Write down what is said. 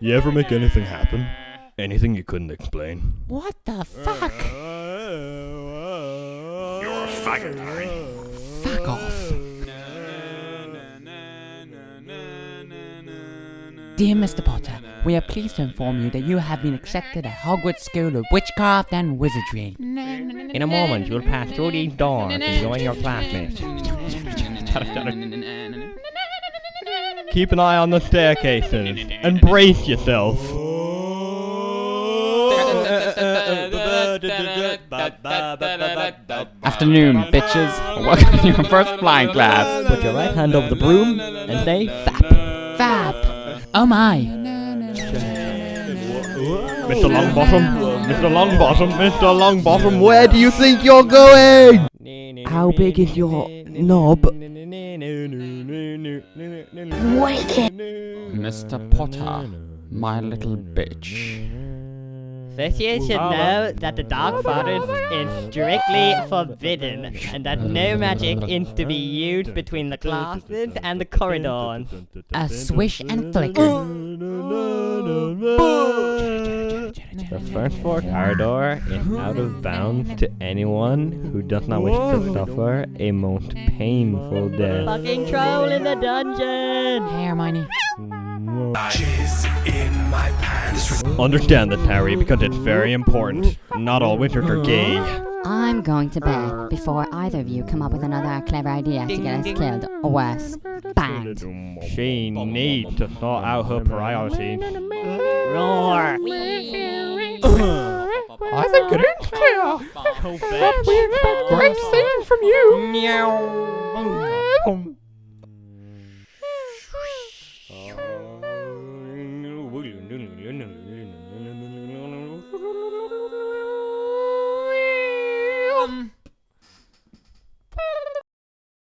You ever make anything happen? Anything you couldn't explain? What the fuck? You're a faggot, Harry. Fuck off. Dear Mr. Potter, we are pleased to inform you that you have been accepted at Hogwarts School of Witchcraft and Wizardry. In a moment, you'll pass through these doors and join your classmates. Keep an eye on the staircases and brace yourself. Afternoon, bitches. Welcome to your first flying class. Put your right hand over the broom and say FAP. Fab. Oh my. Mr. Longbottom, Mr. Longbottom, Mr. Longbottom, where do you think you're going? How big is your knob? Mr. Potter, my little bitch. First you should know that the Dark Forest is strictly forbidden and that no magic is to be used between the classes and the corridors. A swish and flicker. The first floor corridor is out of bounds to anyone who does not wish to suffer a most painful death. Fucking troll in the dungeon! Hey, Hermione. Jizz in my pants. Understand this, Harry, because it's very important. Not all wizards are gay. I'm going to bed before either of you come up with another clever idea to get us killed, or worse, banged. She needs to sort out her priorities. Roar! I think it is clear. But we expect great things from you.